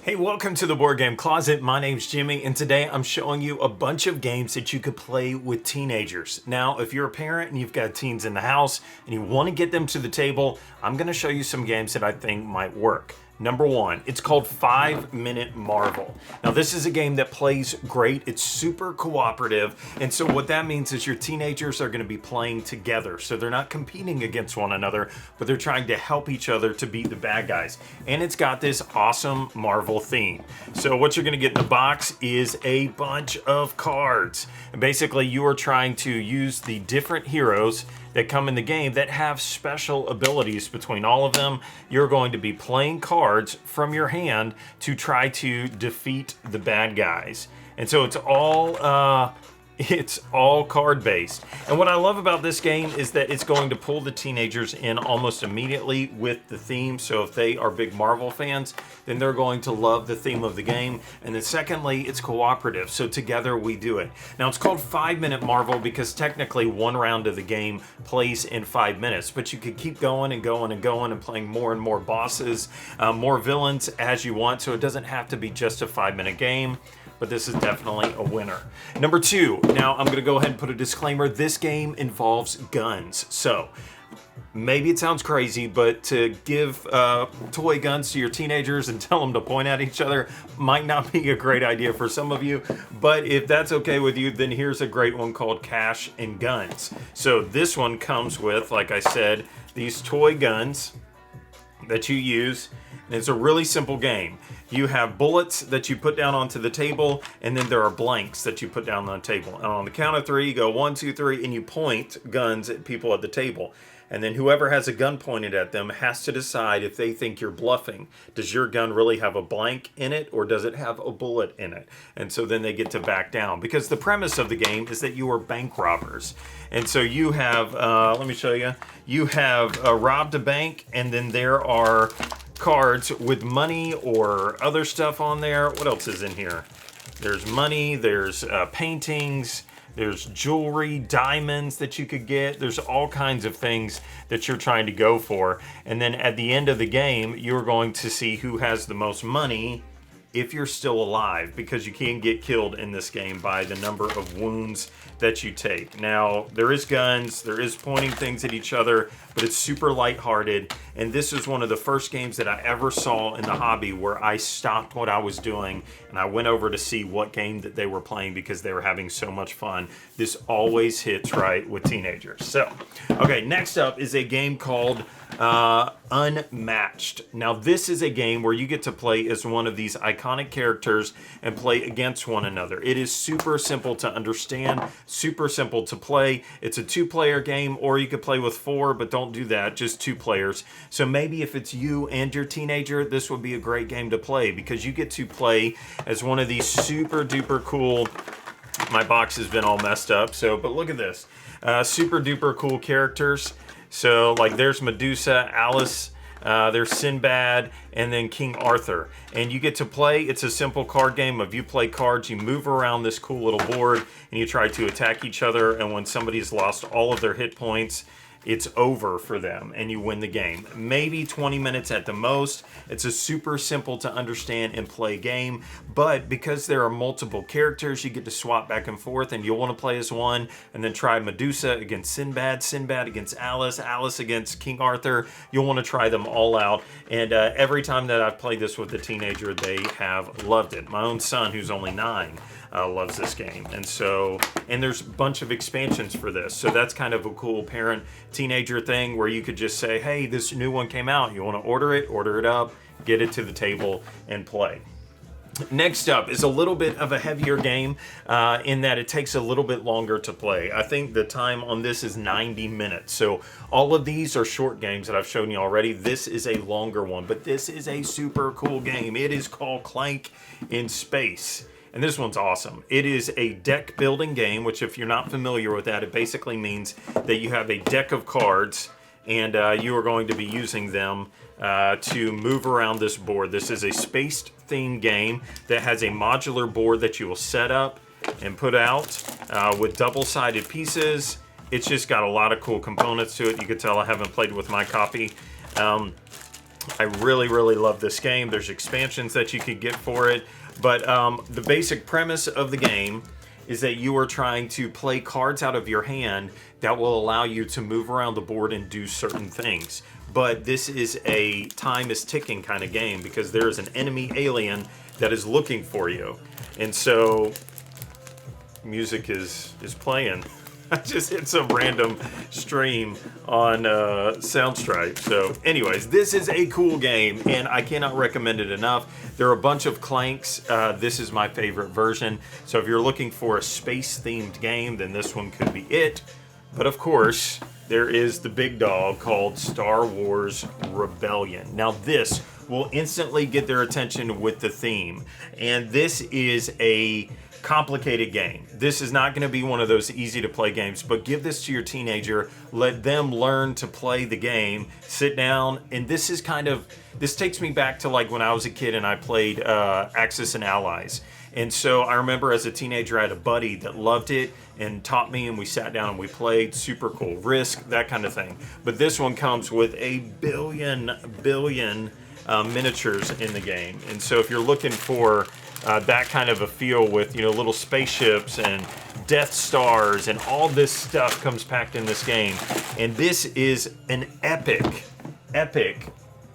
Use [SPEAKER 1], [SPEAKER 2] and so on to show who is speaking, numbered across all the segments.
[SPEAKER 1] Hey, welcome to the Board Game Closet. My name's Jimmy, and today I'm showing you a bunch of games that you could play with teenagers. Now, if you're a parent and you've got teens in the house and you want to get them to the table, I'm going to show you some games that I think might work. Number one, it's called 5 Minute Marvel. Now, this is a game that plays great. It's super cooperative. And so what that means is your teenagers are going to be playing together. So they're not competing against one another, but they're trying to help each other to beat the bad guys. And it's got this awesome Marvel theme. So what you're going to get in the box is a bunch of cards. And basically, you are trying to use the different heroes that come in the game that have special abilities. Between all of them, you're going to be playing cards from your hand to try to defeat the bad guys. And so it's all card based. And what I love about this game is that it's going to pull the teenagers in almost immediately with the theme. So if they are big Marvel fans, then they're going to love the theme of the game. And then secondly, it's cooperative. So together we do it. Now it's called 5 Minute Marvel because technically one round of the game plays in 5 minutes, but you could keep going and going and going and playing more and more bosses, more villains as you want. So it doesn't have to be just a 5-minute game. But this is definitely a winner. Number two, now I'm gonna go ahead and put a disclaimer. This game involves guns. So maybe it sounds crazy, but to give toy guns to your teenagers and tell them to point at each other might not be a great idea for some of you. But if that's okay with you, then here's a great one called Cash and Guns. So this one comes with, like I said, these toy guns that you use. And it's a really simple game. You have bullets that you put down onto the table, and then there are blanks that you put down on the table. And on the count of 3, you go 1, 2, 3, and you point guns at people at the table. And then whoever has a gun pointed at them has to decide if they think you're bluffing. Does your gun really have a blank in it, or does it have a bullet in it? And so then they get to back down. Because the premise of the game is that you are bank robbers. And so you have, let me show you. You have robbed a bank, and then there are cards with money or other stuff on there. What else is in here? There's money, there's paintings, there's jewelry, diamonds that you could get. There's all kinds of things that you're trying to go for. And then at the end of the game, you're going to see who has the most money if you're still alive, because you can get killed in this game by the number of wounds that you take. Now, there is guns, there is pointing things at each other, but it's super lighthearted. And this is one of the first games that I ever saw in the hobby where I stopped what I was doing and I went over to see what game that they were playing because they were having so much fun. This always hits right with teenagers. So, okay, next up is a game called Unmatched. Now, this is a game where you get to play as one of these iconic characters and play against one another. It is super simple to understand, super simple to play. It's a 2-player game, or you could play with 4, but don't do that, just 2 players. So maybe if it's you and your teenager, this would be a great game to play because you get to play as one of these super duper cool, my box has been all messed up, so, but look at this, super duper cool characters. So like there's Medusa, Alice, there's Sinbad, and then King Arthur. And you get to play, it's a simple card game of you play cards, you move around this cool little board, and you try to attack each other, and when somebody's lost all of their hit points, it's over for them and you win the game. Maybe 20 minutes at the most. It's a super simple to understand and play game, but because there are multiple characters, you get to swap back and forth, and you'll want to play as one and then try Medusa against Sinbad, Sinbad against Alice, Alice against King Arthur. You'll want to try them all out, and every time that I've played this with a teenager, they have loved it. My own son, who's only 9, loves this game. And so, and there's a bunch of expansions for this. So that's kind of a cool parent teenager thing where you could just say, hey, this new one came out. You want to order it up, get it to the table and play. Next up is a little bit of a heavier game in that it takes a little bit longer to play. I think the time on this is 90 minutes. So all of these are short games that I've shown you already. This is a longer one, but this is a super cool game. It is called Clank in Space. And this one's awesome. It is a deck building game, which if you're not familiar with that, it basically means that you have a deck of cards and you are going to be using them to move around this board. This is a spaced themed game that has a modular board that you will set up and put out with double-sided pieces. It's just got a lot of cool components to it. You can tell I haven't played with my copy. I really, really love this game. There's expansions that you could get for it, but the basic premise of the game is that you are trying to play cards out of your hand that will allow you to move around the board and do certain things. But this is a time is ticking kind of game because there is an enemy alien that is looking for you. And so music is playing. I just hit some random stream on Soundstripe. So anyways, this is a cool game, and I cannot recommend it enough. There are a bunch of Clanks. This is my favorite version. So if you're looking for a space-themed game, then this one could be it. But of course, there is the big dog called Star Wars Rebellion. Now this will instantly get their attention with the theme. And this is a complicated game. This is not going to be one of those easy to play games, but give this to your teenager, let them learn to play the game, sit down, and this takes me back to like when I was a kid and I played Axis and Allies. And so I remember as a teenager I had a buddy that loved it and taught me, and we sat down and we played. Super cool. Risk, that kind of thing. But this one comes with a billion miniatures in the game. And so if you're looking for that kind of a feel with, you know, little spaceships and Death Stars and all this stuff comes packed in this game. And this is an epic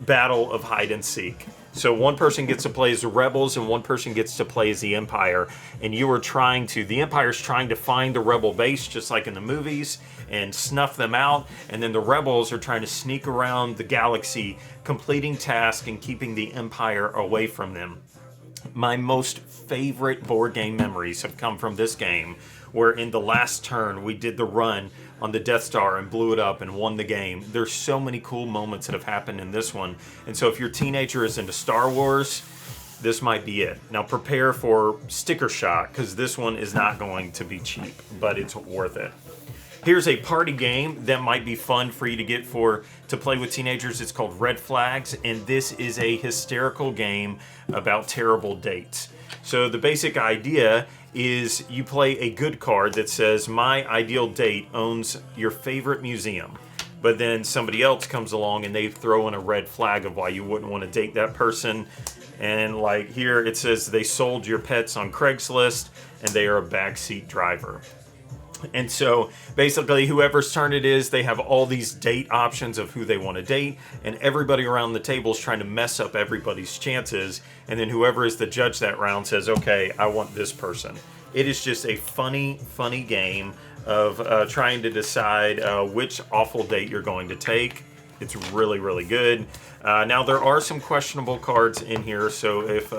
[SPEAKER 1] battle of hide and seek. So one person gets to play as the rebels and one person gets to play as the Empire. And you are the Empire's trying to find the rebel base, just like in the movies, and snuff them out. And then the rebels are trying to sneak around the galaxy, completing tasks and keeping the Empire away from them. My most favorite board game memories have come from this game, where in the last turn we did the run on the Death Star and blew it up and won the game. There's so many cool moments that have happened in this one. And so if your teenager is into Star Wars, this might be it. Now prepare for sticker shock, because this one is not going to be cheap, but it's worth it. Here's a party game that might be fun for you to play with teenagers. It's called Red Flags, and this is a hysterical game about terrible dates. So the basic idea is you play a good card that says, my ideal date owns your favorite museum. But then somebody else comes along and they throw in a red flag of why you wouldn't want to date that person. And like here it says they sold your pets on Craigslist and they are a backseat driver. And so basically whoever's turn it is, they have all these date options of who they want to date, and everybody around the table is trying to mess up everybody's chances, and then whoever is the judge that round says, okay, I want this person. It is just a funny game of trying to decide which awful date you're going to take. It's really, really good. Now there are some questionable cards in here, so if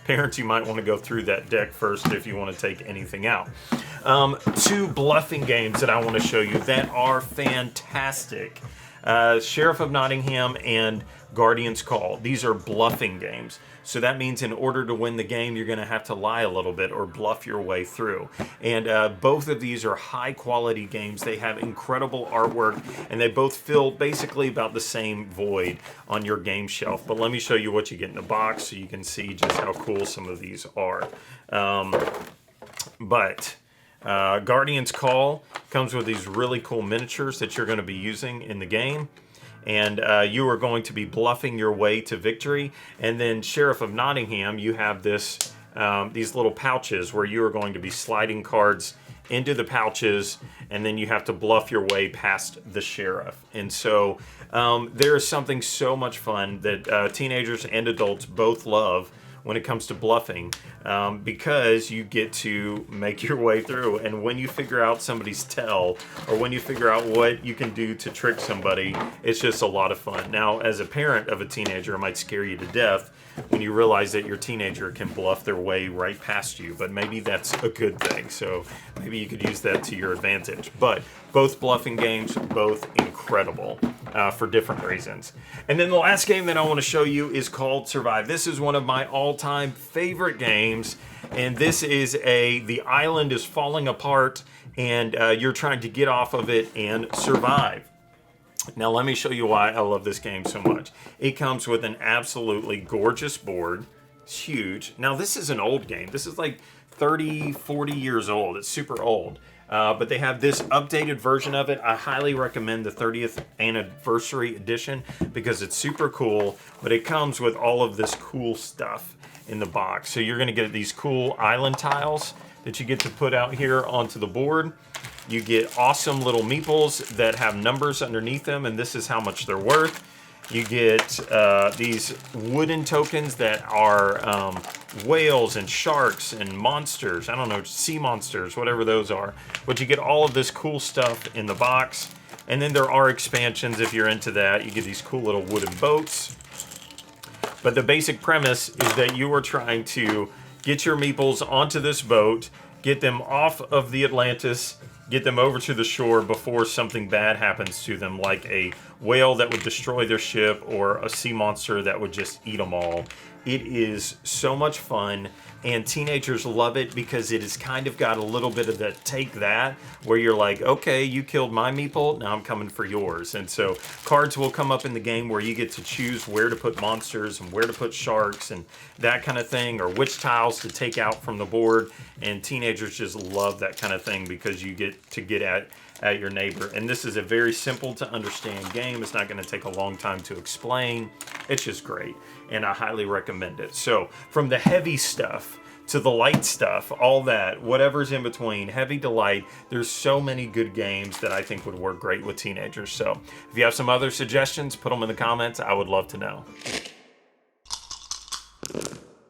[SPEAKER 1] parents, you might want to go through that deck first if you want to take anything out. Two bluffing games that I want to show you that are fantastic. Sheriff of Nottingham and Guardian's Call. These are bluffing games. So that means in order to win the game, you're going to have to lie a little bit or bluff your way through. And both of these are high quality games. They have incredible artwork, and they both fill basically about the same void on your game shelf. But let me show you what you get in the box so you can see just how cool some of these are. Guardian's Call comes with these really cool miniatures that you're going to be using in the game. And you are going to be bluffing your way to victory. And then Sheriff of Nottingham, you have these little pouches where you are going to be sliding cards into the pouches, and then you have to bluff your way past the sheriff. And so there is something so much fun that teenagers and adults both love when it comes to bluffing, because you get to make your way through, and when you figure out somebody's tell, or when you figure out what you can do to trick somebody, it's just a lot of fun. Now, as a parent of a teenager, it might scare you to death when you realize that your teenager can bluff their way right past you, but maybe that's a good thing, so maybe you could use that to your advantage. But both bluffing games, both incredible for different reasons. And then the last game that I want to show you is called Survive. This is one of my all-time favorite games, and this is the island is falling apart, and you're trying to get off of it and survive. Now let me show you why I love this game so much. It comes with an absolutely gorgeous board. It's huge. Now this is an old game. This is like 30, 40 years old. It's super old. But they have this updated version of it. I highly recommend the 30th anniversary edition because it's super cool, but it comes with all of this cool stuff in the box. So you're going to get these cool island tiles that you get to put out here onto the board. You get awesome little meeples that have numbers underneath them, and this is how much they're worth. You get these wooden tokens that are whales and sharks and monsters. I don't know, sea monsters, whatever those are. But you get all of this cool stuff in the box. And then there are expansions if you're into that. You get these cool little wooden boats. But the basic premise is that you are trying to get your meeples onto this boat, get them off of the Atlantis, get them over to the shore before something bad happens to them, like a whale that would destroy their ship or a sea monster that would just eat them all. It is so much fun, and teenagers love it because it has kind of got a little bit of that take that, where you're like, okay, you killed my meeple, now I'm coming for yours. And so cards will come up in the game where you get to choose where to put monsters and where to put sharks and that kind of thing, or which tiles to take out from the board. And teenagers just love that kind of thing because you get to get at your neighbor. And this is a very simple to understand game. It's not going to take a long time to explain. It's just great, and I highly recommend it. So from the heavy stuff to the light stuff, all that, whatever's in between, heavy to light, there's so many good games that I think would work great with teenagers. So if you have some other suggestions, put them in the comments. I would love to know.